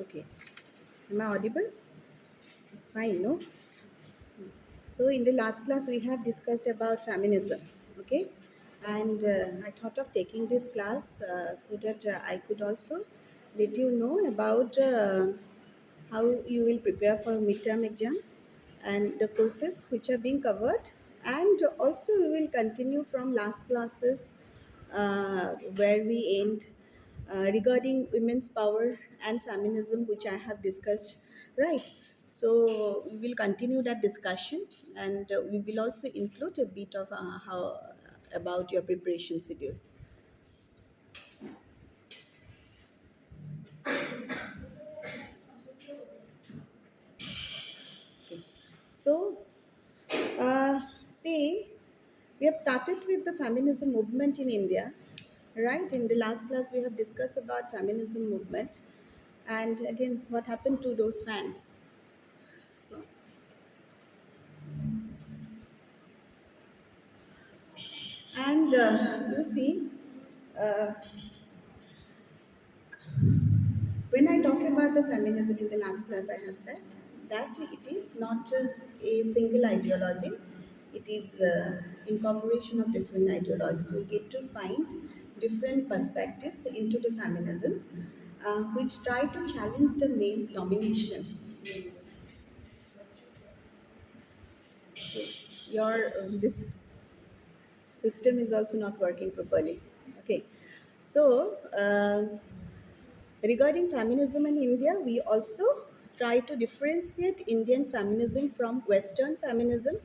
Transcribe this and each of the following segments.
Okay. Am I audible? It's fine, no? So, in the last class, we have discussed about feminism. Okay. And I thought of taking this class so that I could also let you know about how you will prepare for midterm exam and the courses which are being covered. And also, we will continue from last classes where we end regarding women's power and feminism, which I have discussed, right? So we will continue that discussion, and we will also include a bit of how about your preparation schedule. Okay. So, see, we have started with the feminism movement in India, right? In the last class, we have discussed about feminism movement, and again, what happened to those fans? So, and you see, uh, when I talk about the feminism in the last class, I have said that it is not a single ideology. It is incorporation of different ideologies. We get to find different perspectives into the feminism, which try to challenge the male domination. Your this system is also not working properly. Okay, so. Regarding feminism in India, we also try to differentiate Indian feminism from Western feminism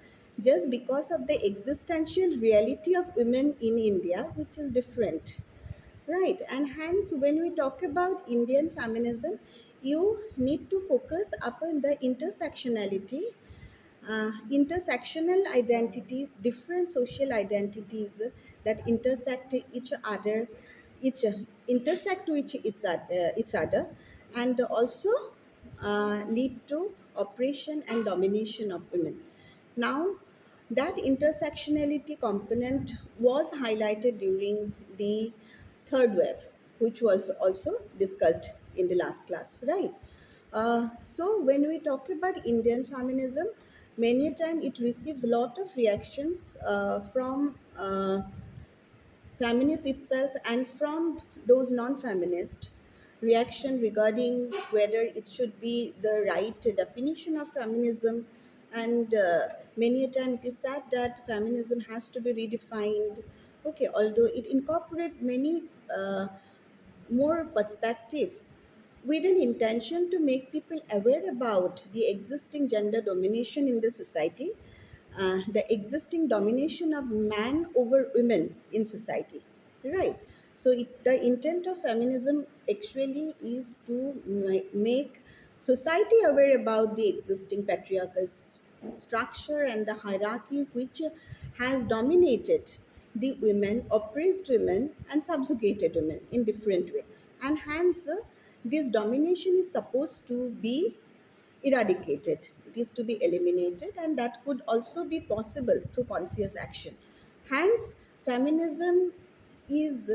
just because of the existential reality of women in India, which is different. Right, and hence, when we talk about Indian feminism, you need to focus upon the intersectionality, intersectional identities, different social identities that intersect each other, each intersect with each other, and also lead to oppression and domination of women. Now, that intersectionality component was highlighted during the third wave, which was also discussed in the last class, right? So when we talk about Indian feminism, many a time it receives a lot of reactions from feminists itself and from those non-feminist reaction regarding whether it should be the right definition of feminism, and many a time it is said that feminism has to be redefined. Okay, although it incorporates many more perspective with an intention to make people aware about the existing gender domination in the society, the existing domination of man over women in society, right? So the intent of feminism actually is to make society aware about the existing patriarchal structure and the hierarchy which has dominated the women, oppressed women, and subjugated women in different way. And hence, this domination is supposed to be eradicated. It is to be eliminated, and that could also be possible through conscious action. Hence, feminism is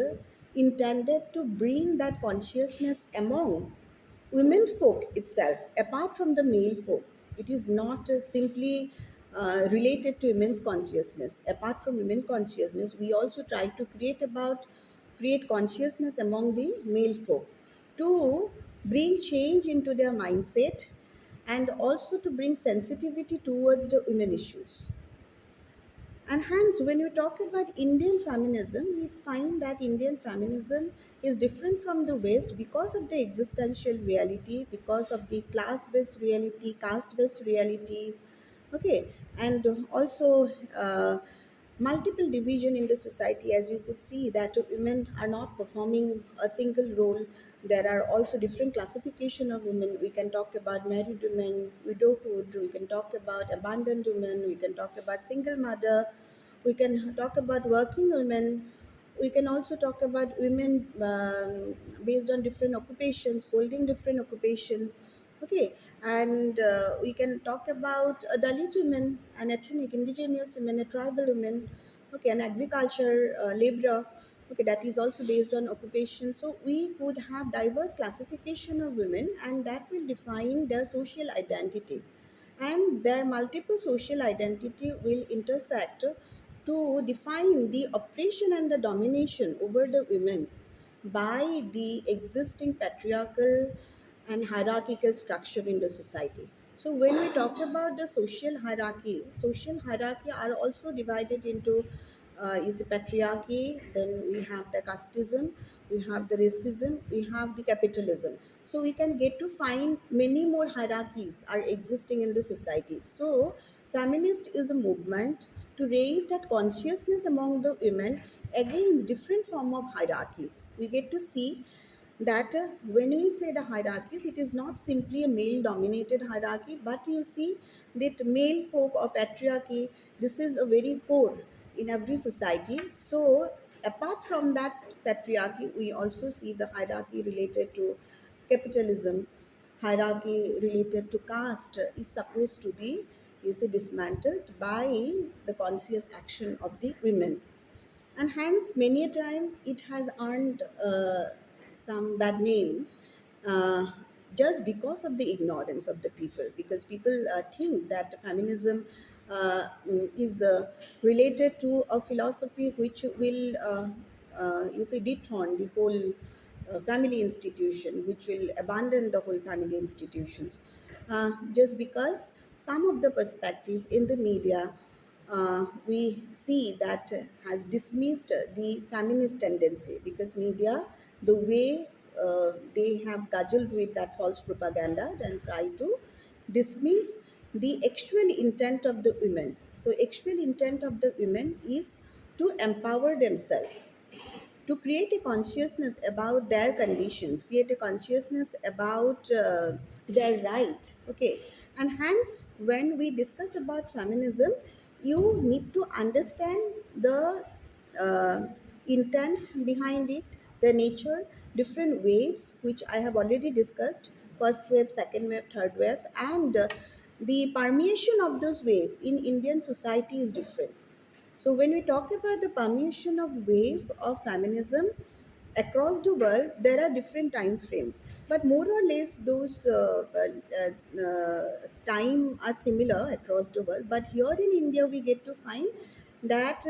intended to bring that consciousness among women folk itself, apart from the male folk. It is not simply related to women's consciousness. Apart from women consciousness, we also try to create consciousness among the male folk to bring change into their mindset and also to bring sensitivity towards the women issues. And hence, when you talk about Indian feminism, we find that Indian feminism is different from the West because of the existential reality, because of the class based reality, caste based realities. Okay, and also multiple division in the society, as you could see, that women are not performing a single role. There are also different classification of women. We can talk about married women, widowhood, we can talk about abandoned women, we can talk about single mother, we can talk about working women, we can also talk about women based on different occupations, holding different occupation. Okay, and we can talk about a Dalit women, an ethnic indigenous women, a tribal women, okay, an agriculture laborer. Okay, that is also based on occupation. So we would have diverse classification of women, and that will define their social identity, and their multiple social identity will intersect to define the oppression and the domination over the women by the existing patriarchal and hierarchical structure in the society. So when we talk about the social hierarchy are also divided into you see patriarchy, then we have the casteism, we have the racism, we have the capitalism. So we can get to find many more hierarchies are existing in the society. So feminist is a movement to raise that consciousness among the women against different form of hierarchies. We get to see that when we say the hierarchies, it is not simply a male dominated hierarchy, but you see that male folk or patriarchy, this is a very core in every society. So apart from that patriarchy, we also see the hierarchy related to capitalism, hierarchy related to caste is supposed to be, you see, dismantled by the conscious action of the women, and hence many a time it has earned some bad name uh, just because of the ignorance of the people, because people think that feminism is related to a philosophy which will you see dethrone the whole family institution, which will abandon the whole family institutions, just because some of the perspective in the media we see that has dismissed the feminist tendency, because media, the way they have cudgeled with that false propaganda and try to dismiss the actual intent of the women. So actual intent of the women is to empower themselves, to create a consciousness about their conditions, create a consciousness about their right. Okay, and hence when we discuss about feminism, you need to understand the uh, intent behind it, the nature, different waves, which I have already discussed: first wave, second wave, third wave, and the permeation of those waves in Indian society is different. So when we talk about the permeation of wave of feminism across the world, there are different time frame, but more or less those time are similar across the world. But here in India, we get to find that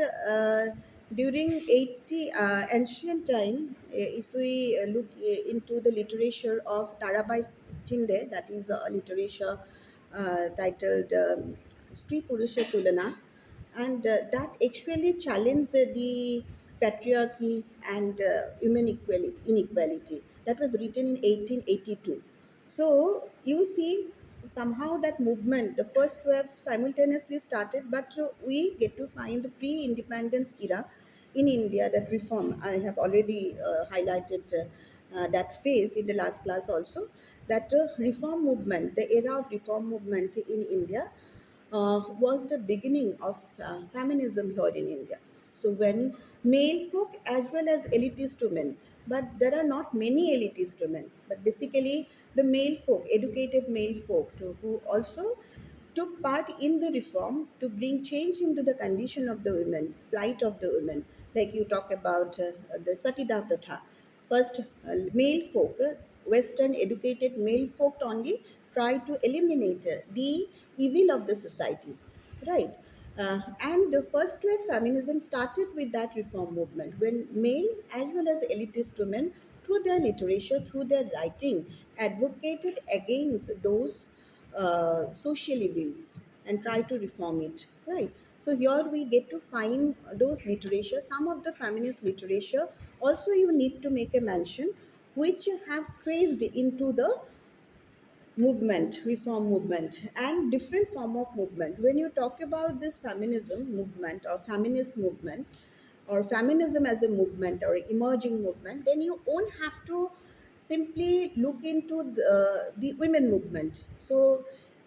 during 80 ancient time, if we look into the literature of Tarabai Chinde, that is a literature titled Stree Purusha Tulana, and that actually challenged the patriarchy and women equality inequality. That was written in 1882. So you see, somehow that movement, the first wave simultaneously started, but we get to find the pre-independence era in India, that reform. I have already highlighted that phase in the last class also. That reform movement, the era of reform movement in India was the beginning of feminism here in India. So when male folk as well as elitist women, but there are not many elitist women, but basically the male folk, educated male folk too, who also took part in the reform to bring change into the condition of the women, plight of the women. Like you talk about the Satida Pratha. First, male folk, Western educated male folk only try to eliminate the evil of the society, right? And the first wave feminism started with that reform movement when male as well as elitist women, through their literature, through their writing, advocated against those social evils and try to reform it, right? So here we get to find those literature, some of the feminist literature also you need to make a mention, which have traced into the movement, reform movement, and different form of movement. When you talk about this feminism movement or feminist movement, or feminism as a movement or emerging movement, then you won't have to simply look into the women movement. So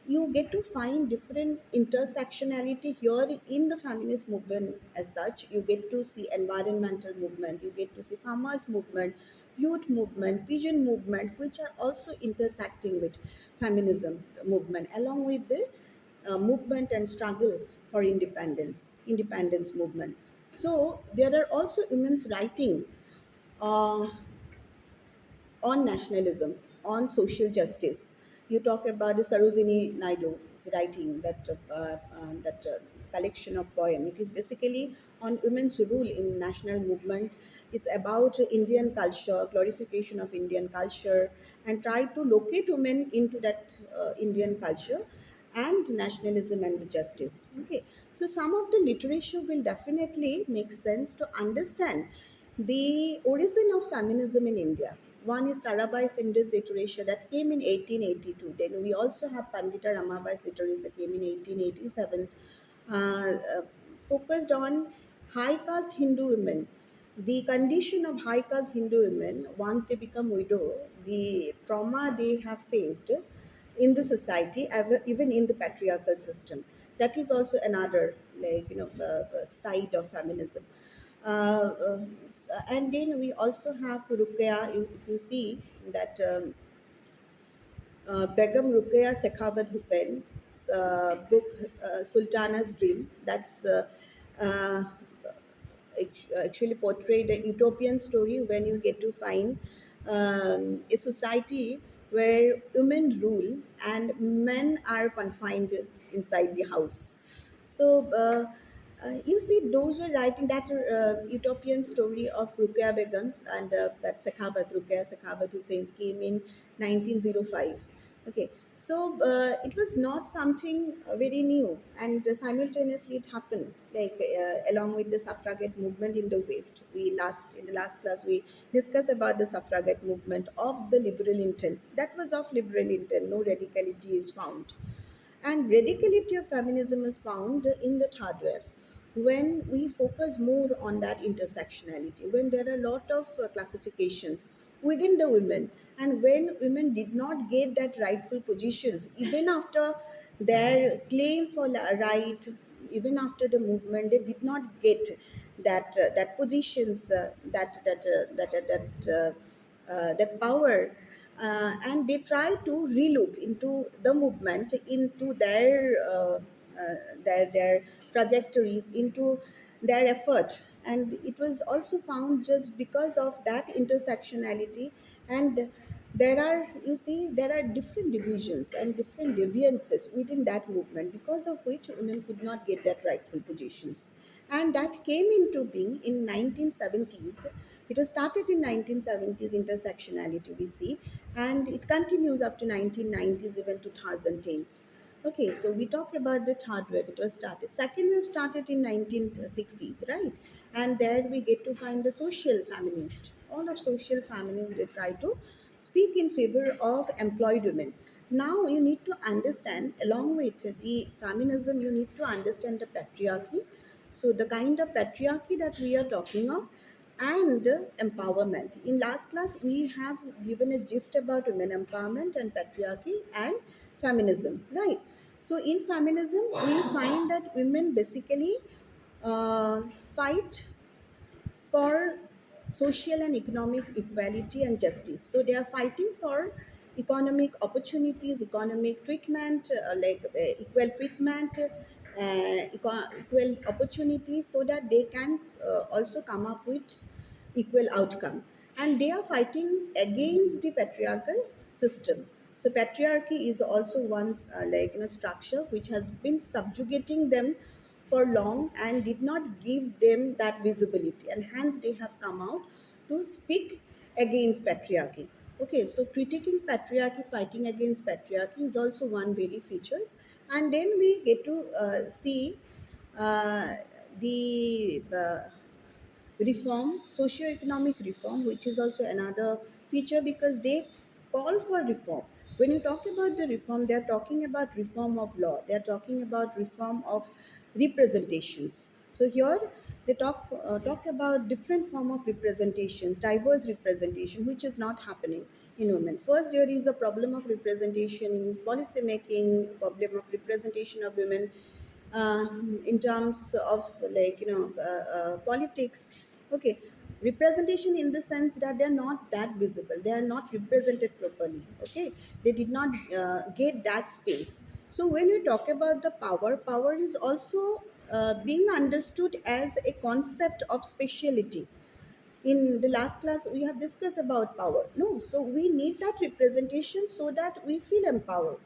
you get to find different intersectionality here in the feminist movement. As such, you get to see environmental movement, you get to see farmers movement, youth movement, pigeon movement, which are also intersecting with feminism movement, along with the movement and struggle for independence movement. So there are also women's writing uh, on nationalism, on social justice. You talk about the Sarojini Naidu's writing, that collection of poem. It is basically on women's role in national movement. It's about Indian culture, glorification of Indian culture, and try to locate women into that Indian culture and nationalism and the justice. Okay, so some of the literature will definitely make sense to understand the origin of feminism in India. One is Tarabai Singh's literature that came in 1882. Then we also have Pandita Ramabai's literature came in 1887, uh, uh, focused on high caste Hindu women. The condition of high caste Hindu women once they become widow, the trauma they have faced in the society, even in the patriarchal system. That is also another, side of feminism. And then we also have Ruqya. If you see that Begum Ruqya Sekhabat Hussein's book Sultana's Dream. That's uh, actually portrayed a utopian story when you get to find a society where women rule and men are confined inside the house. So you see, those were writing that utopian story of Ruqya Begum's, and that Sakhabat, Ruqya Sakhabat Hussein's came in 1905. Okay, so it was not something very new, and simultaneously it happened along with the suffragette movement in the West. We last in the last class we discussed about the suffragette movement of the liberal intent. That was of liberal intent. No radicality is found. And radicality of feminism is found in the third wave when we focus more on that intersectionality, when there are a lot of classifications within the women, and when women did not get that rightful positions, even after their claim for right, even after the movement, they did not get that positions, that power, and they try to relook into the movement, into their trajectories, into their effort. And it was also found just because of that intersectionality. And there are, you see, there are different divisions and different deviances within that movement, because of which women could not get that rightful positions. And that came into being in 1970s. It was started in 1970s, intersectionality we see, and it continues up to 1990s, even 2010. Okay, so we talk about the third wave. It was started. Second wave started in 1960s, right? And there we get to find the social feminists. All of social feminists, they try to speak in favor of employed women. Now you need to understand, along with the feminism, you need to understand the patriarchy. So the kind of patriarchy that we are talking of, and empowerment. In last class, we have given a gist about women empowerment and patriarchy and feminism, right? So in feminism, we find that women basically uh, fight for social and economic equality and justice. So they are fighting for economic opportunities, economic treatment, equal treatment, equal opportunities, so that they can also come up with equal outcome. And they are fighting against the patriarchal system. So patriarchy is also one structure which has been subjugating them for long and did not give them that visibility, and hence they have come out to speak against patriarchy. Okay, so critiquing patriarchy, fighting against patriarchy is also one very features. And then we get to see uh, the reform, socio-economic reform, which is also another feature, because they call for reform. When you talk about the reform, they are talking about reform of law. They are talking about reform of representations. So here they talk about different form of representations, diverse representation, which is not happening in women. First, there is a problem of representation in policy making, problem of representation of women uh, in terms of politics. Okay, representation in the sense that they are not that visible, they are not represented properly. Okay, they did not get that space. So when we talk about the power, power is also being understood as a concept of speciality. In the last class we have discussed about power. No, so we need that representation so that we feel empowered.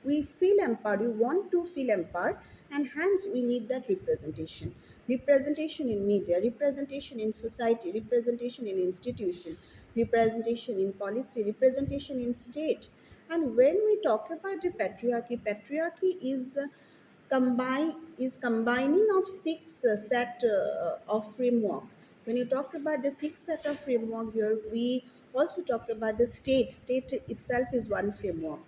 We feel empowered, we want to feel empowered, and hence we need that representation. Representation in media, representation in society, representation in institution, representation in policy, representation in state. And when we talk about the patriarchy, patriarchy is combining of six set of framework. When you talk about the six set of framework here, we also talk about the state. State itself is one framework.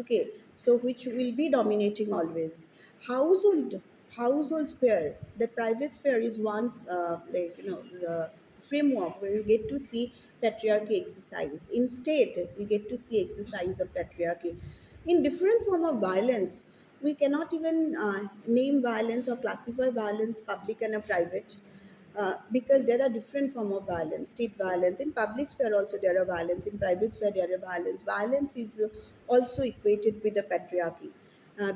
Okay, so which will be dominating always. Household, household sphere, the private sphere is once the framework where you get to see patriarchy exercise. In state, we get to see exercise of patriarchy. In different form of violence, we cannot even name violence or classify violence public and a private, because there are different form of violence. State violence in public sphere also there are violence, in private sphere there are violence is also equated with the patriarchy,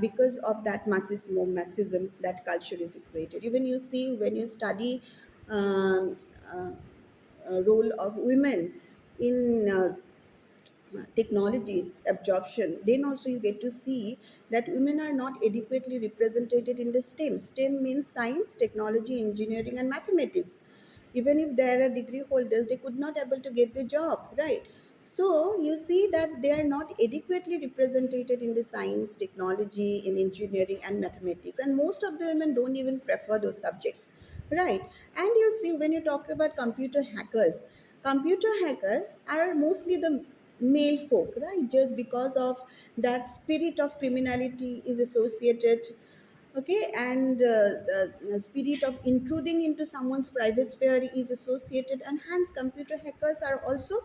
because of that marxism, that culture is equated. Even you see when you study um, uh, role of women in technology absorption, then also you get to see that women are not adequately represented in the STEM. STEM means science, technology, engineering, and mathematics. Even if they are degree holders, they could not able to get the job, right? So you see that they are not adequately represented in the science, technology, in engineering, and mathematics. And most of the women don't even prefer those subjects, right? And you see when you talk about computer hackers are mostly the male folk, right? Just because of that spirit of criminality is associated. Okay, and the spirit of intruding into someone's private sphere is associated, and hence computer hackers are also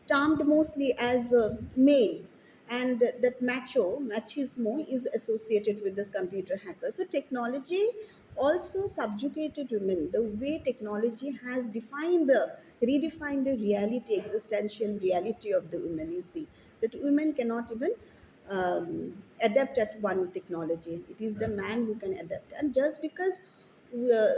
termed mostly as male, and that machismo is associated with this computer hacker. So technology also subjugated women. The way technology has redefined the reality, existential reality of the women. You see that women cannot even adapt at one technology. It is the man who can adapt. And just because uh,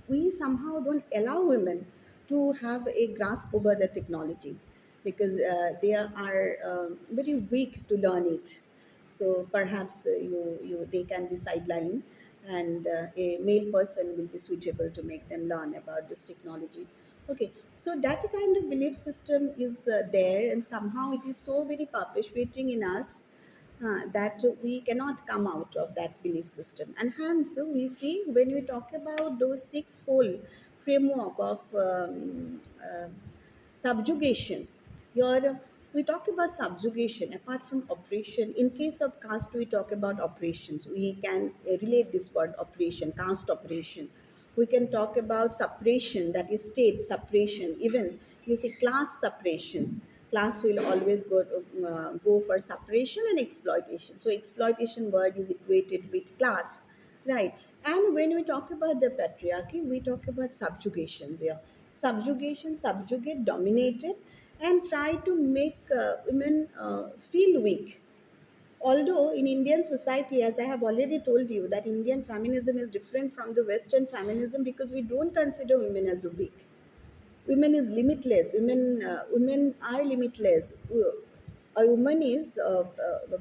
we somehow don't allow women to have a grasp over the technology, because they are very weak to learn it. So perhaps they can be sidelined, and a male person will be suitable to make them learn about this technology. Okay, so that kind of belief system is there, and somehow it is so very perpetuating in us that we cannot come out of that belief system. And hence, we see when we talk about those sixfold framework of subjugation, your we talk about subjugation apart from oppression. In case of caste, we talk about operations. We can relate this word operation, caste operation. We can talk about suppression, that is state suppression. Even you see class suppression. Class will always go for suppression and exploitation. So exploitation word is equated with class, right? And when we talk about the patriarchy, we talk about subjugation there. Subjugation, subjugate, dominated, and try to make women feel weak. Although in Indian society, as I have already told you, that Indian feminism is different from the Western feminism because we don't consider women as weak. Women is limitless. Women are limitless. A woman is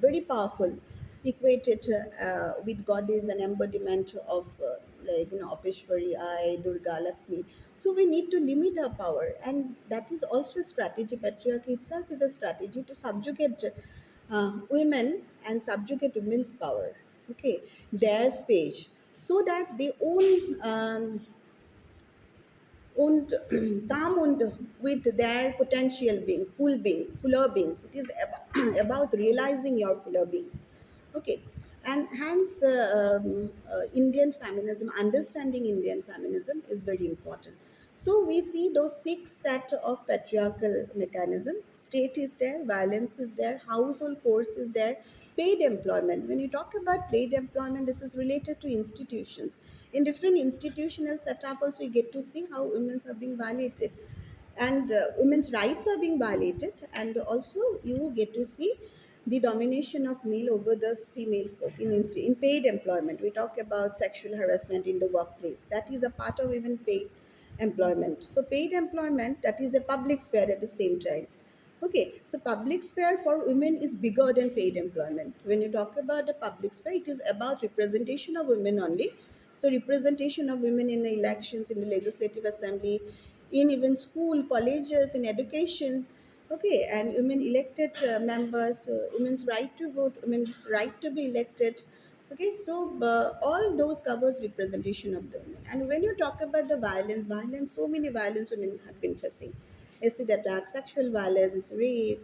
very powerful, equated with goddess and embodiment of Apeshwari, I, Durga, Lakshmi. So we need to limit our power, and that is also a strategy. Patriarchy itself is a strategy to subjugate women and subjugate women's power. Okay, their space, so that they own. Und come und with their potential being, fuller being. It is about realizing your fuller being. Okay, and hence Indian feminism, understanding Indian feminism is very important. So we see those six set of patriarchal mechanism. State is there, violence is there, household force is there, paid employment. When you talk about paid employment, this is related to institutions. In different institutional setup, also you get to see how women's are being violated, and women's rights are being violated, and also you get to see. the domination of male over the female folk in paid employment. We talk about sexual harassment in the workplace. That is a part of even paid employment. So paid employment, that is a public sphere at the same time. Okay, so public sphere for women is bigger than paid employment. When you talk about the public sphere, it is about representation of women only. So representation of women in the elections, in the legislative assembly, in even school, colleges, in education. Okay, and women elected members, women's right to vote, women's right to be elected. Okay, so all those covers representation of the women. And when you talk about the violence, so many violence women have been facing: acid attacks, sexual violence, rape,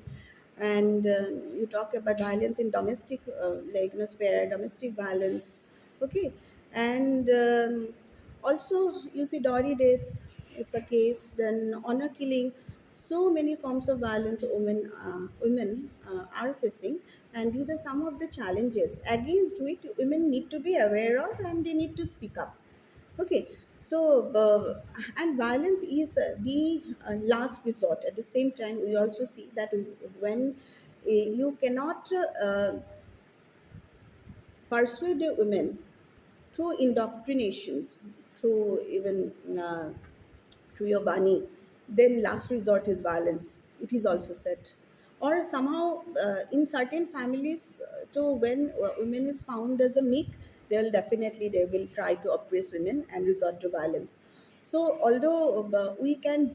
and you talk about violence in domestic, like sphere, domestic violence. Okay, and also you see dowry dates. It's a case. Then honor killing. So many forms of violence women are facing, and these are some of the challenges against which women need to be aware of, and they need to speak up. Okay, so and violence is the last resort. At the same time, we also see that when you cannot persuade the women through indoctrinations, through even to your bunny, then last resort is violence. It is also said. Or somehow, in certain families, to when women is found as a meek, they will try to oppress women and resort to violence. So although we can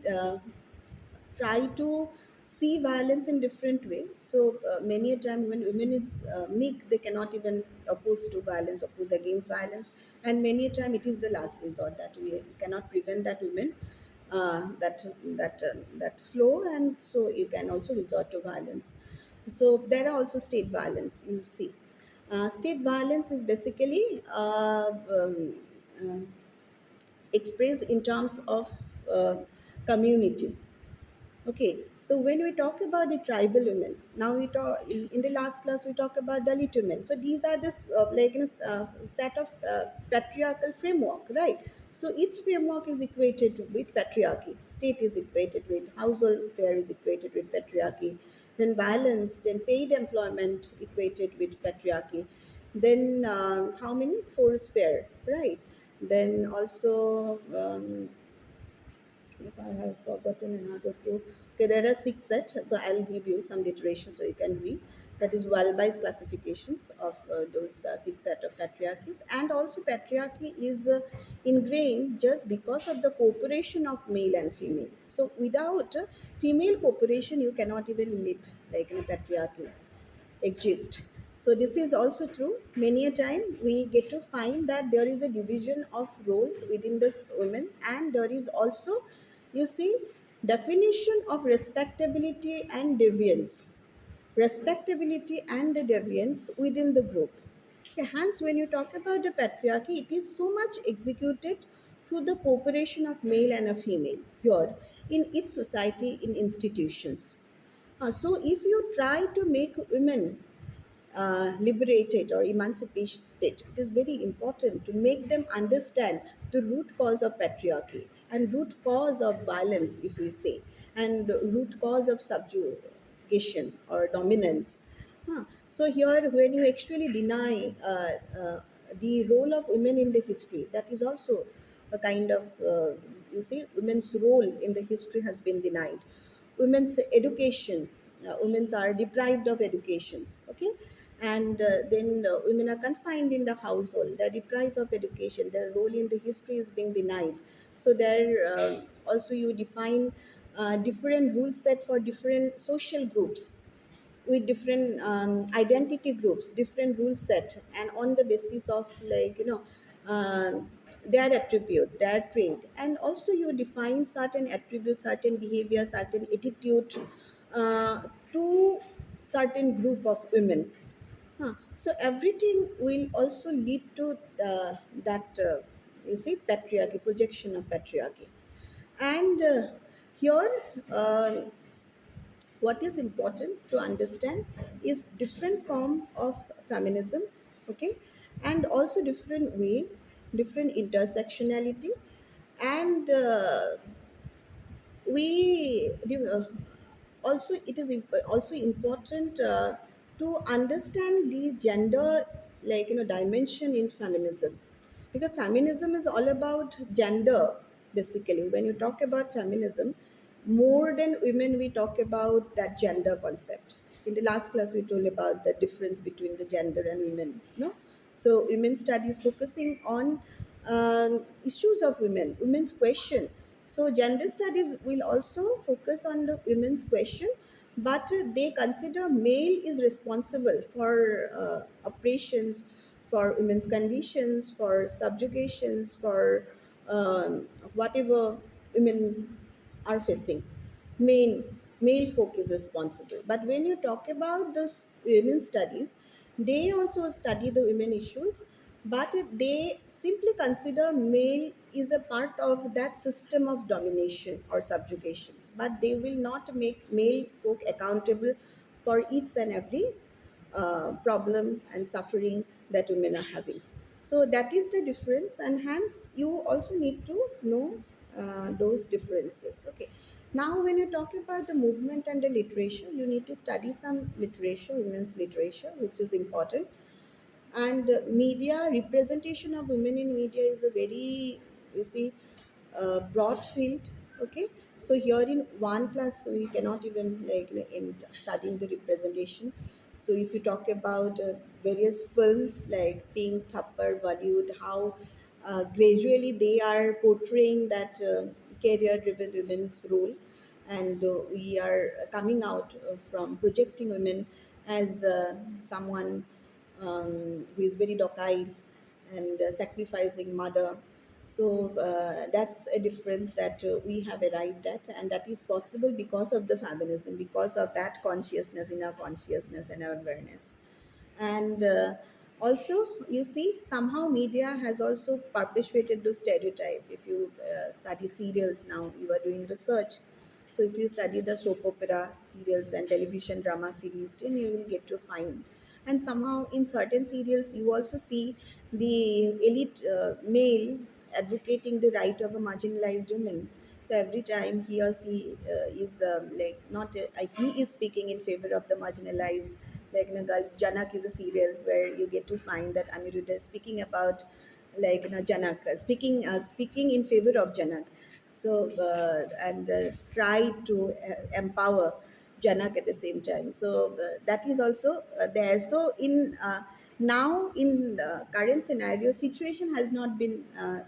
try to see violence in different ways. So many a time when women is meek, they cannot even oppose to violence, oppose against violence, and many a time it is the last resort that we cannot prevent that women that flow, and so you can also resort to violence. So there are also state violence. You see, state violence is basically expressed in terms of community. Okay, so when we talk about the tribal women, now we talk in the last class we talk about Dalit women. So these are this set of patriarchal framework, right? So its framework is equated with patriarchy. State is equated with household fare is equated with patriarchy. Then violence, then paid employment equated with patriarchy. Then how many forced pair, right? Then also. If I have forgotten another two. Okay, there are six sets, so I'll give you some literation so you can read. That is Walby's classifications of those six set of patriarchies, and also patriarchy is ingrained just because of the cooperation of male and female. So without female cooperation, you cannot even live like in a patriarchy exist. So this is also true. Many a time we get to find that there is a division of roles within the women, and there is also, you see, definition of respectability and the deviance within the group. Okay, hence, when you talk about the patriarchy, it is so much executed through the cooperation of male and a female here in each society, in institutions. So, if you try to make women liberated or emancipated, it is very important to make them understand the root cause of patriarchy and root cause of violence, if we say, and root cause of subjugation or dominance. So here, when you actually deny the role of women in the history, that is also a kind of, you see, women's role in the history has been denied. Women's education, women are deprived of educations. Okay, and then women are confined in the household. They're deprived of education. Their role in the history is being denied. So there also you define different rule set for different social groups with different identity groups, different rule set, and on the basis of their attribute, their trait, and also you define certain attributes, certain behavior, certain attitude to certain group of women. So everything will also lead to that you see patriarchy, projection of patriarchy, and here. What is important to understand is different form of feminism. Okay, and also different way, different intersectionality, and we also it is also important to understand the gender, dimension in feminism, because feminism is all about gender. Basically, when you talk about feminism, more than women, we talk about that gender concept. In the last class we told about the difference between the gender and women, no? So women studies focusing on issues of women's question. So gender studies will also focus on the women's question, but they consider male is responsible for oppressions, for women's conditions, for subjugations, for whatever women are facing. Male folk is responsible. But when you talk about this women studies, they also study the women issues, but they simply consider male is a part of that system of domination or subjugations. But they will not make male folk accountable for each and every problem and suffering that women are having. So that is the difference, and hence you also need to know those differences. Okay. Now, when you talk about the movement and the literature, you need to study some literature, women's literature, which is important. And media representation of women in media is a very, you see, broad field. Okay. So here in one class we cannot even in studying the representation. So if you talk about various films like Pink, Thapper, Bollywood, how gradually they are portraying that career driven women's role, and we are coming out from projecting women as someone who is very docile and sacrificing mother. So that's a difference that we have arrived at, and that is possible because of the feminism, because of that consciousness in our consciousness and our awareness. And also, you see, somehow media has also perpetuated the stereotype. If you study serials now, you are doing research. So if you study the soap opera serials and television drama series, then you will get to find. And somehow in certain serials, you also see the elite male advocating the right of a marginalized woman. So every time he or she is not he is speaking in favor of the marginalized, like Janak is a serial where you get to find that Aniruddha is speaking about Janak, speaking in favor of Janak. So and try to empower Janak at the same time. So that is also there. So in now in current scenario, situation has not been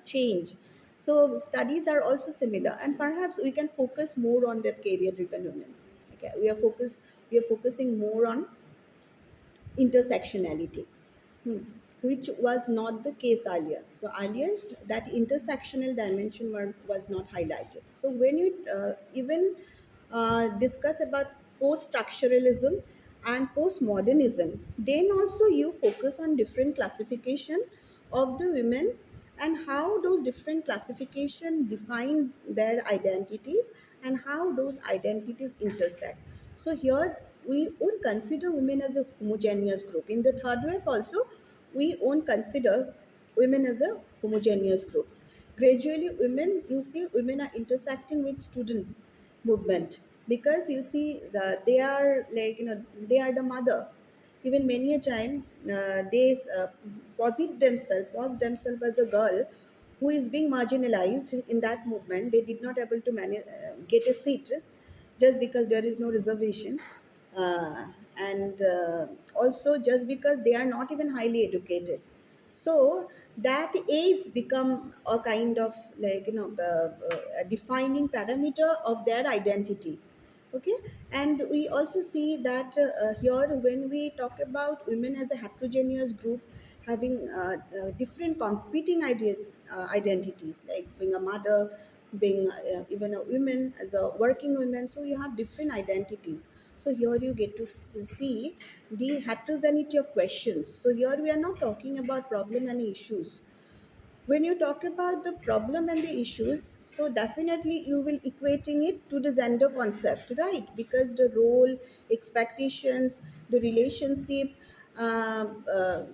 changed. So studies are also similar, and perhaps we can focus more on that career-driven women. Okay, we are focusing more on intersectionality, which was not the case earlier. So earlier, that intersectional dimension was not highlighted. So when you even discuss about post-structuralism and postmodernism, then also you focus on different classification of the women and how those different classification define their identities and how those identities intersect. So here we won't consider women as a homogeneous group. In the third wave also, we won't consider women as a homogeneous group. Gradually, you see, women are intersecting with student movement, because you see they are they are the mother. Even many a time they pose themselves as a girl who is being marginalized in that movement. They did not able to get a seat just because there is no reservation, and also just because they are not even highly educated. So that age become a kind of a defining parameter of their identity. Okay. And we also see that here when we talk about women as a heterogeneous group having different competing identities, like being a mother, being even a woman as a working woman, so you have different identities. So here you get to see the heterogeneity of questions. So here we are not talking about problem and issues. When you talk about the problem and the issues, so definitely you will equating it to the gender concept, right? Because the role, expectations, the relationship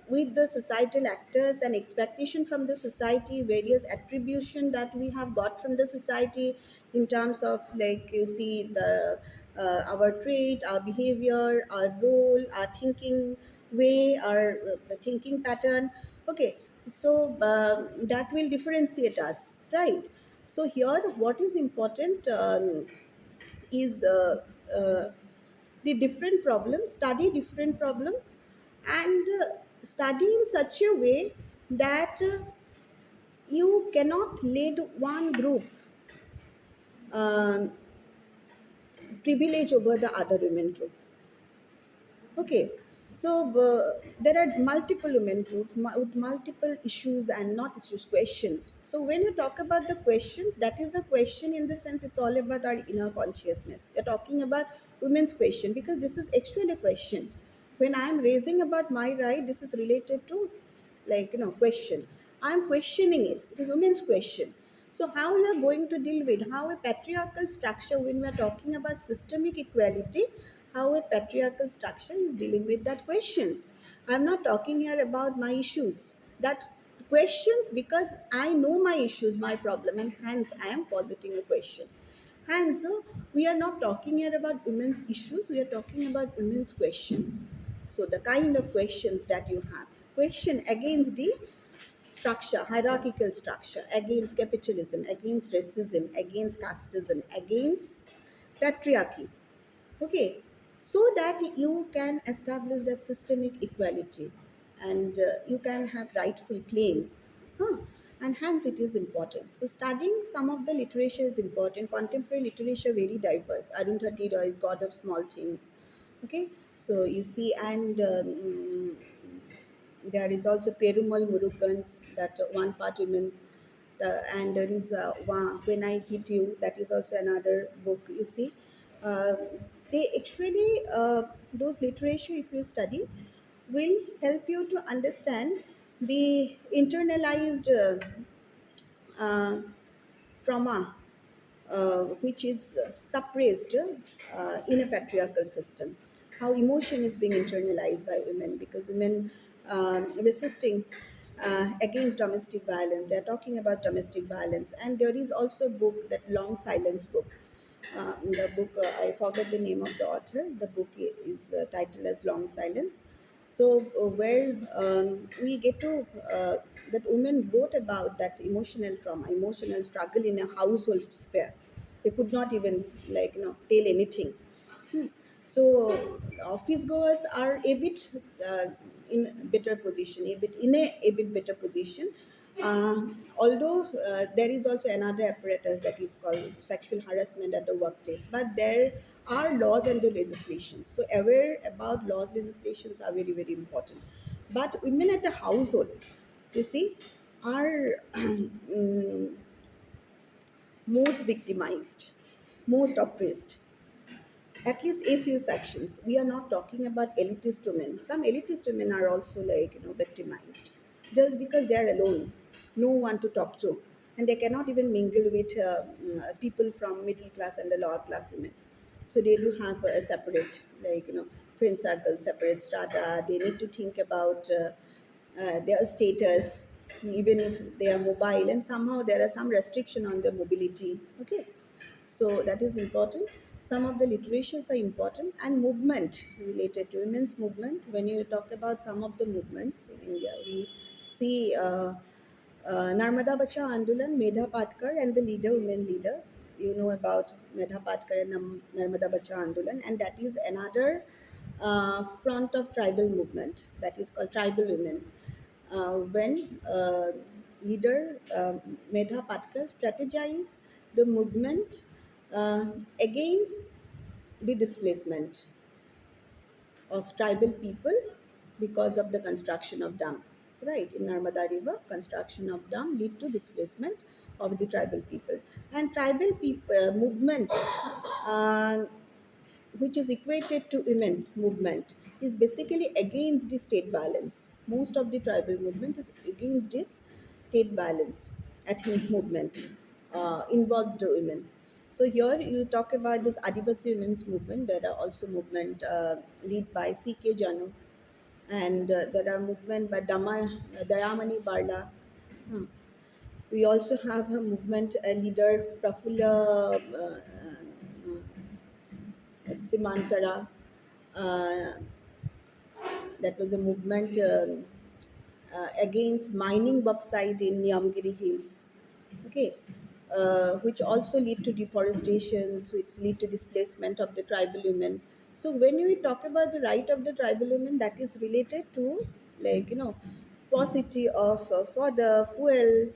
with the societal actors and expectation from the society, various attribution that we have got from the society in terms of, like, you see, the our trait, our behavior, our role, our thinking way, our thinking pattern. Okay, so that will differentiate us, right? So here, what is important is the different problem, study different problem, and study in such a way that you cannot lead one group um, privilege over the other women group. Okay, so there are multiple women groups with multiple issues and not issues, questions. So when you talk about the questions, that is a question in the sense it's all about our inner consciousness. You're talking about women's question because this is actually a question. When I'm raising about my right, this is related to, like, question. I'm questioning it. It is women's question. So how we are going to deal with how a patriarchal structure, when we are talking about systemic equality, how a patriarchal structure is dealing with that question. I'm not talking here about my issues. That questions, because I know my issues, my problem, and hence I am positing a question. And so we are not talking here about women's issues, we are talking about women's question. So the kind of questions that you have. Question against the structure, hierarchical structure, against capitalism, against racism, against casteism, against patriarchy. Okay, so that you can establish that systemic equality and you can have rightful claim. Huh? And hence it is important. So studying some of the literature is important. Contemporary literature very diverse. Arundhati Roy is God of Small Things. Okay, so you see, and there is also Perumal Murugan's, that one part women, and there is When I Hit You, that is also another book, you see. Uh, they actually, those literature, if you study, will help you to understand the internalized uh, trauma which is suppressed in a patriarchal system. How emotion is being internalized by women because women resisting against domestic violence. They are talking about domestic violence, and there is also a book, that Long Silence book. The book, I forgot the name of the author. The book is titled as Long Silence. So, where we get to that women wrote about that emotional trauma, emotional struggle in a household sphere. They could not even, like, tell anything. Hmm. So office goers are a bit in better position, a bit better position. Although there is also another apparatus that is called sexual harassment at the workplace, but there are laws and the legislations. So aware about laws, legislations are very very important. But women at the household, you see, are most victimized, most oppressed, at least a few sections. We are not talking about elitist women. Some elitist women are also, like, victimized just because they are alone, no one to talk to, and they cannot even mingle with people from middle class and the lower class women. So they do have a separate, like, friend circle, separate strata. They need to think about their status, even if they are mobile, and somehow there are some restriction on their mobility. Okay, so that is important. Some of the literatures are important, and movement related to women's movement. When you talk about some of the movements in India, we see Narmada Bacha Andolan, Medha Patkar, and the leader, women leader. You know about Medha Patkar and Narmada Bacha Andolan, and that is another front of tribal movement that is called tribal women. When leader Medha Patkar strategized the movement against the displacement of tribal people because of the construction of dam. Right, in Narmada River, construction of dam lead to displacement of the tribal people. And tribal people movement, uh, which is equated to women movement, is basically against the state balance. Most of the tribal movement is against this state balance. Ethnic movement involves the women. So here you talk about this Adivasi women's movement. There are also movement led by C.K. Janu, and there are movement by Dayamani Barla. Huh. We also have a movement leader, Prafulla at Simantara. Uh, that was a movement against mining bauxite in Nyamgiri Hills. Okay, which also lead to deforestations, which lead to displacement of the tribal women. So when we talk about the right of the tribal women, that is related to, like, paucity of fodder, fuel,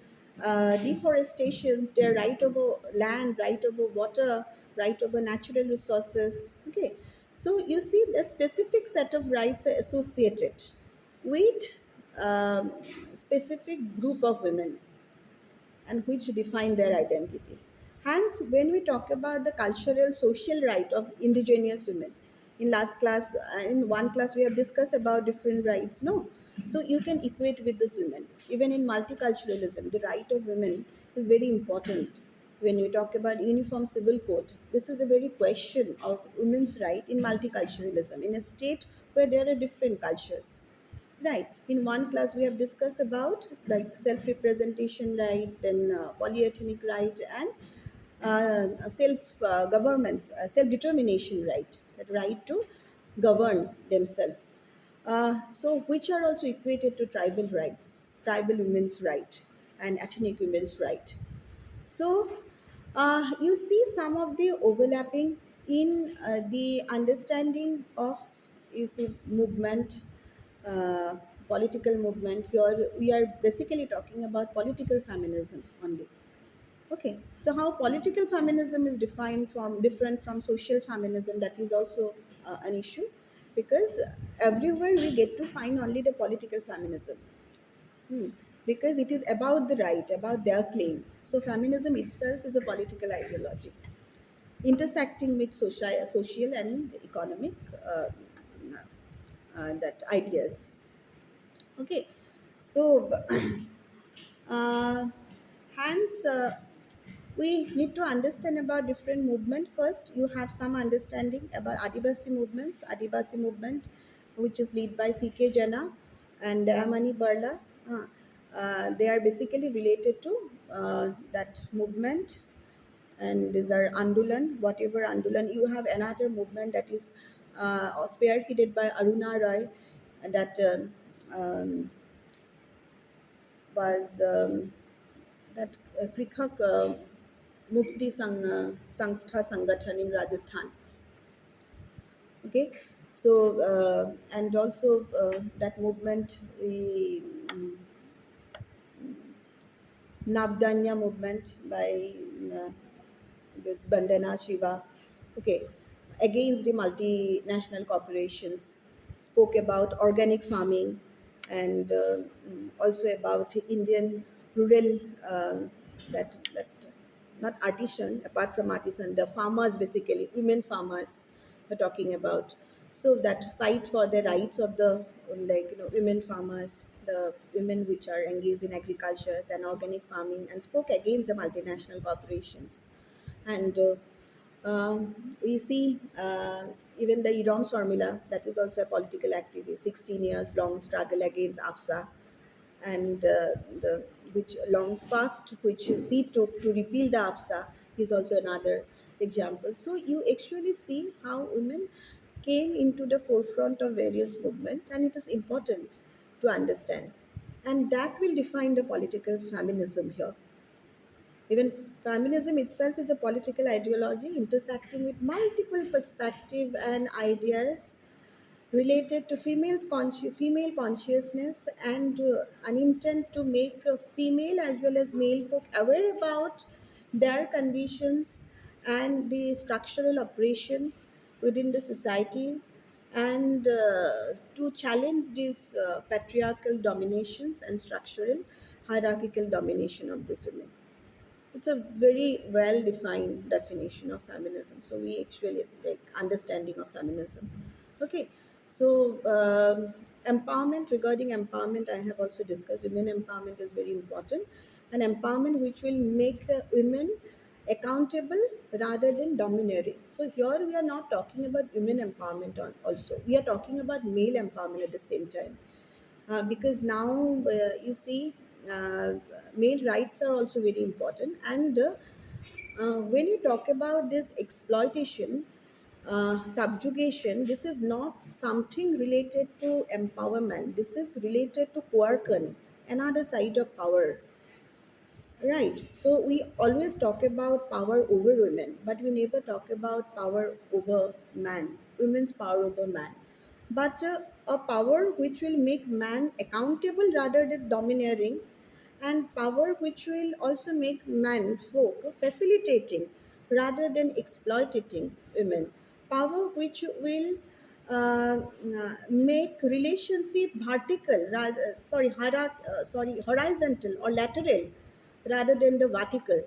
deforestations, their right over land, right over water, right over natural resources. Okay, so you see the specific set of rights are associated with specific group of women and which define their identity. Hence, when we talk about the cultural social right of indigenous women, in last class, in one class, we have discussed about different rights. No, so you can equate with this women. Even in multiculturalism, the right of women is very important. When we talk about uniform civil code, this is a very question of women's right in multiculturalism in a state where there are different cultures. Right. In one class, we have discussed about like self-representation right, then polyethnic right, and self-governments, self-determination right, that right to govern themselves. So, which are also equated to tribal rights, tribal women's right, and ethnic women's right. So, you see some of the overlapping in the understanding of, you see, movement, uh, political movement. Here we are basically talking about political feminism only. Okay, so how political feminism is defined from different from social feminism, that is also an issue, because everywhere we get to find only the political feminism. Hmm. Because it is about the right, about their claim. So feminism itself is a political ideology, intersecting with social and economic that ideas. Okay, so uh, hence we need to understand about different movement. First, you have some understanding about Adivasi movements. Adivasi movement, which is led by C.K. Jana and Amani Barla. They are basically related to that movement, and these are Andolan, whatever Andolan. You have another movement that is spearheaded by Aruna Roy, that was that Krikhak Mukti Sangstha Sangathan in Rajasthan. Okay, so and also that movement, we Navdanya movement by uh, this Bandana Shiva, okay, against the multinational corporations, spoke about organic farming, and also about Indian rural, that not artisan, apart from artisan, the farmers, basically women farmers we're talking about. So that fight for the rights of the, like, women farmers, the women which are engaged in agriculture and organic farming, and spoke against the multinational corporations. And we see even the Iram Sharmila, that is also a political activist, 16 years long struggle against AFSA, and the which long fast which she took to repeal the AFSA is also another example. So you actually see how women came into the forefront of various movements, and it is important to understand, and that will define the political feminism here. Even feminism itself is a political ideology intersecting with multiple perspectives and ideas related to female consciousness, and an intent to make female as well as male folk aware about their conditions and the structural operation within the society, and to challenge these patriarchal dominations and structural hierarchical domination of this women. It's a very well defined definition of feminism. So we actually like understanding of feminism. Okay, so empowerment, regarding empowerment, I have also discussed women empowerment is very important, an empowerment which will make women accountable rather than domineering. So here we are not talking about women empowerment also, we are talking about male empowerment at the same time, because now you see uh, male rights are also very important, and when you talk about this exploitation, subjugation, this is not something related to empowerment. This is related to coercion, another side of power. Right. So we always talk about power over women, but we never talk about power over man, women's power over man. But a power which will make man accountable rather than domineering, and power which will also make man folk facilitating rather than exploiting women. Power which will make relationship vertical rather sorry horizontal or lateral rather than the vertical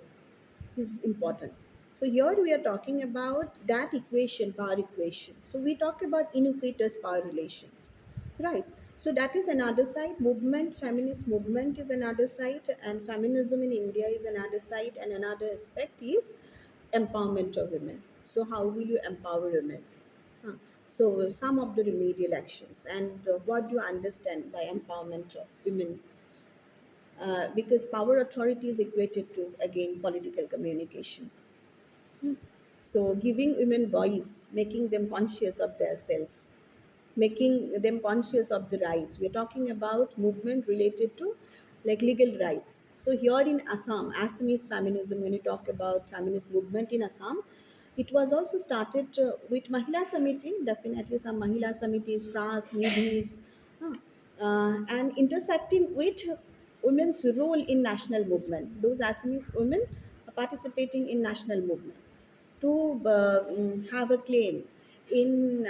is important. So here we are talking about that equation, power equation. So we talk about inequitous power relations, right? So that is another side. Movement, feminist movement is another side, and feminism in India is another side, and another aspect is empowerment of women. So how will you empower women? Huh. So some of the remedial actions, and what do you understand by empowerment of women, because power authority is equated to again political communication. Hmm. So giving women voice, making them conscious of their self, making them conscious of the rights. We're talking about movement related to like legal rights. So here in Assam, Assamese feminism, when you talk about feminist movement in Assam, it was also started with Mahila Samiti, definitely some Mahila Samitis, Trans, Nidhis, huh, and intersecting with women's role in national movement. Those Assamese women are participating in national movement to have a claim in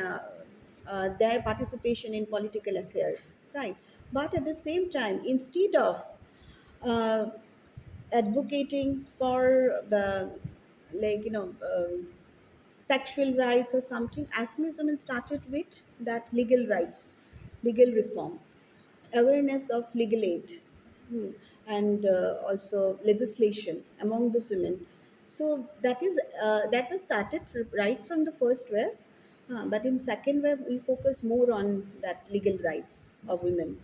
their participation in political affairs, right? But at the same time, instead of uh, advocating for the like sexual rights or something, Assamese women started with that legal rights, legal reform, awareness of legal aid, hmm, and also legislation among the women. So that was started right from the first wave, but in second wave we focus more on that legal rights of women.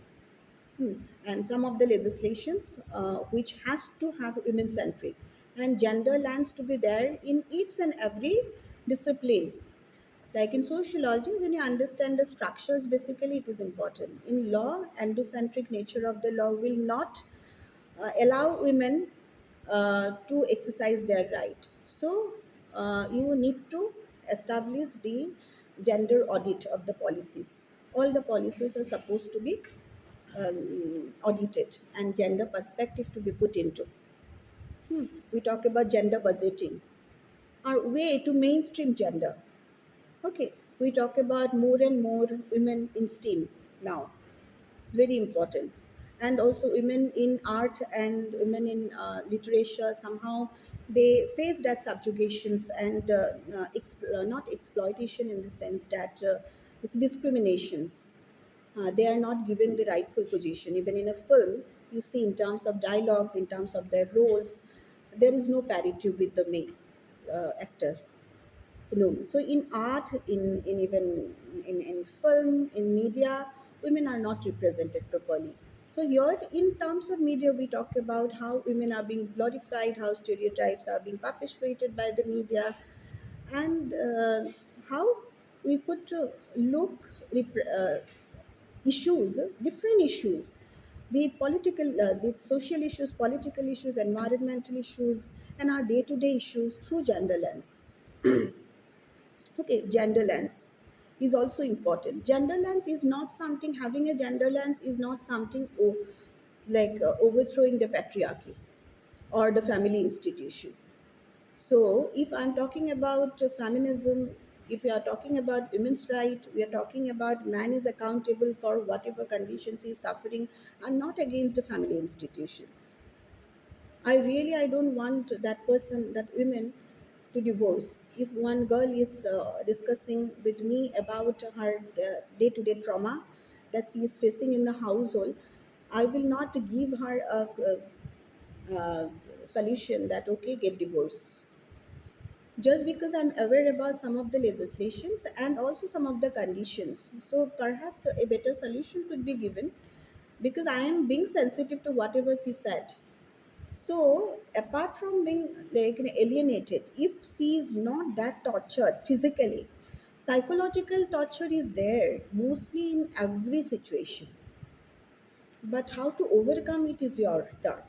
Hmm. And some of the legislations which has to have women centric and gender lands to be there in each and every discipline. Like in sociology, when you understand the structures, basically it is important. In law, endocentric nature of the law will not allow women to exercise their right. So you need to establish the gender audit of the policies. All the policies are supposed to be audited and gender perspective to be put into. We talk about gender budgeting, our way to mainstream gender. Okay, we talk about more and more women in STEAM now. It's very important. And also women in art and women in literature, somehow they face that subjugations and not exploitation in the sense that it's discriminations. They are not given the rightful position. Even in a film, you see in terms of dialogues, in terms of their roles, there is no parity with the male actor. No. So in art, in even in film, in media, women are not represented properly. So here, in terms of media, we talk about how women are being glorified, how stereotypes are being perpetuated by the media, and how we could look issues, different issues, be it political, be it social issues, political issues, environmental issues, and our day-to-day issues through gender lens. Okay, gender lens is also important. Gender lens is not something, having a gender lens is not something overthrowing the patriarchy or the family institution. So, if I'm talking about feminism, if we are talking about women's right, we are talking about man is accountable for whatever conditions he's suffering. I'm not against the family institution. I don't want that person, that women, to divorce. If one girl is discussing with me about her day-to-day trauma that she is facing in the household, I will not give her a solution that okay, get divorce. Just because I'm aware about some of the legislations and also some of the conditions. So perhaps a better solution could be given because I am being sensitive to whatever she said. So, apart from being like alienated, if she is not that tortured physically, Psychological torture is there mostly in every situation, but how to overcome it is your turn.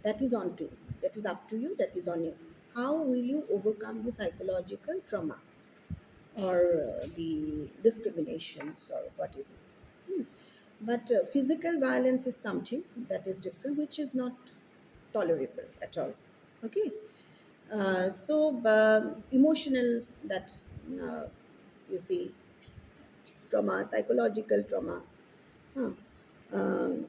That is on to you. That is up to you. That is on you. How will you overcome the psychological trauma or the discriminations or whatever? Hmm. But physical violence is something that is different, which is not tolerable at all. Okay. Emotional that uh, you see trauma, psychological trauma. Huh. Um,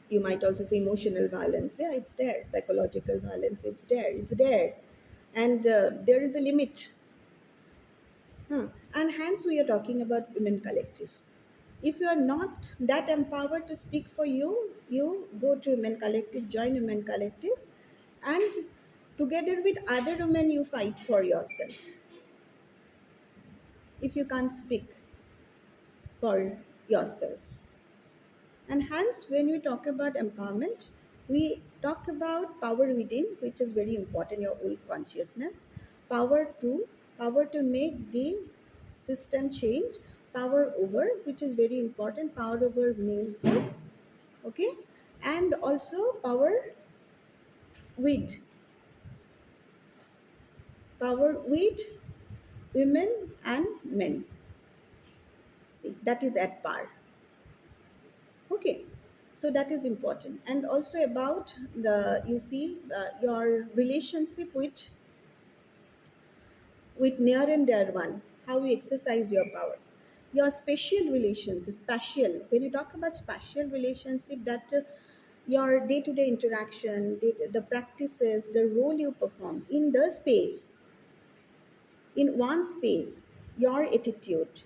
you might also say emotional violence. Yeah, it's there. Psychological violence, it's there. It's there. And there is a limit. Huh. And hence, we are talking about women collective. If you are not that empowered to speak for you, you go to women collective, join women collective, and together with other women, you fight for yourself. If you can't speak for yourself. And hence, when we talk about empowerment, we talk about power within, which is very important, your own consciousness, power to, power to make the system change, power over, which is very important, power over male food, okay, and also with, power with women and men. See, that is at par. Okay, so that is important, and also about the you see your relationship with near and dear one, how you exercise your power, your spatial relationship. Spatial. When you talk about spatial relationship, that your day-to-day interaction, the practices, the role you perform in the space, in one space, your attitude,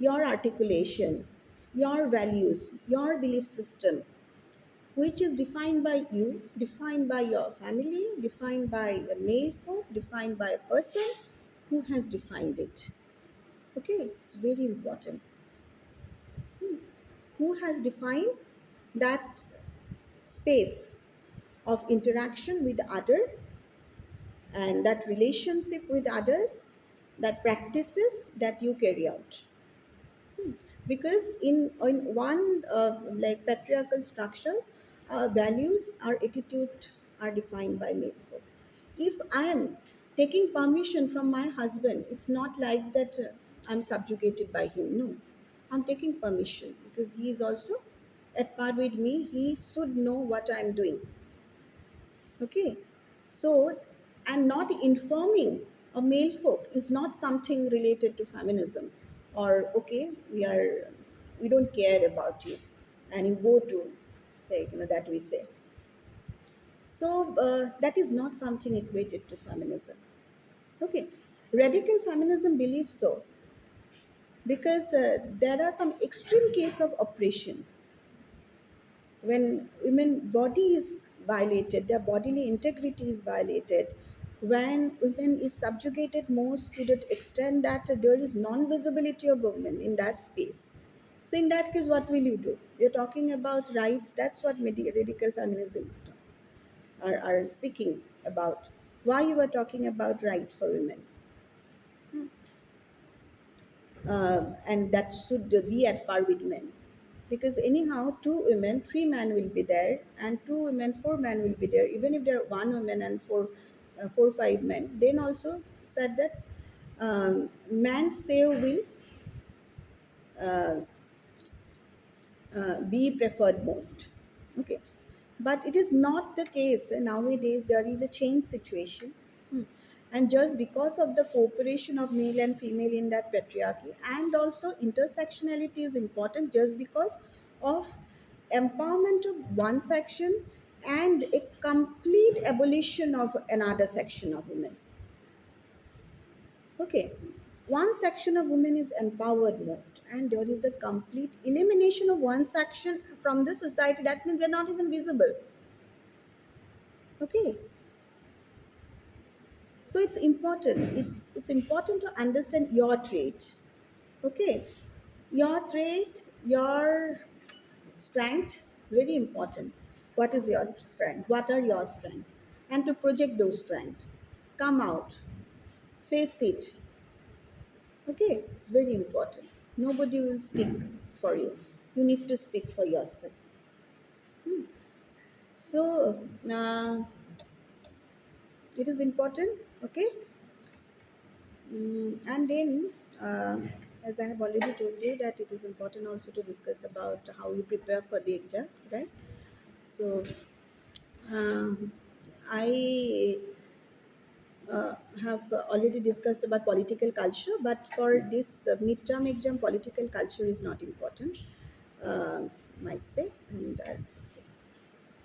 your articulation, your values, your belief system, which is defined by you, defined by your family, defined by a male folk, defined by a person who has defined it. Okay, it's very important. Who has defined that space of interaction with other and that relationship with others, that practices that you carry out? Because in one like patriarchal structures, our values, our attitude are defined by male folk. If I am taking permission from my husband, it's not like that I'm subjugated by him. No, I'm taking permission because he is also at par with me. He should know what I'm doing. Okay, so, and not informing a male folk is not something related to feminism, or okay, we don't care about you, and you go to, like, that we say. So that is not something equated to feminism. Okay, radical feminism believes so because there are some extreme case of oppression when women body is violated, their bodily integrity is violated, when women is subjugated most to the extent that there is non-visibility of women in that space. So in that case, what will you do? You're talking about rights. That's what radical feminism are speaking about. Why you are talking about right for women, and that should be at par with men, because anyhow two women, three men will be there, and two women, four men will be there. Even if there are one woman and four five men, then also said that man's say will uh, be preferred most. Okay, but it is not the case nowadays. There is a change situation. Hmm. And just because of the cooperation of male and female in that patriarchy, and also intersectionality is important, just because of empowerment of one section and a complete abolition of another section of women. Okay, one section of women is empowered most, and there is a complete elimination of one section from the society. That means they're not even visible. Okay, so it's important. It's important to understand your trait. Okay, your trait, your strength is very important. What is your strength? What are your strengths? And to project those strengths, come out, face it. Okay, it's very important. Nobody will speak for you. You need to speak for yourself. So it is important. Okay. And then, as I have already told you, that it is important also to discuss about how you prepare for the exam, right? So, uh, I have already discussed about political culture, but for this midterm exam, political culture is not important, uh, might say, and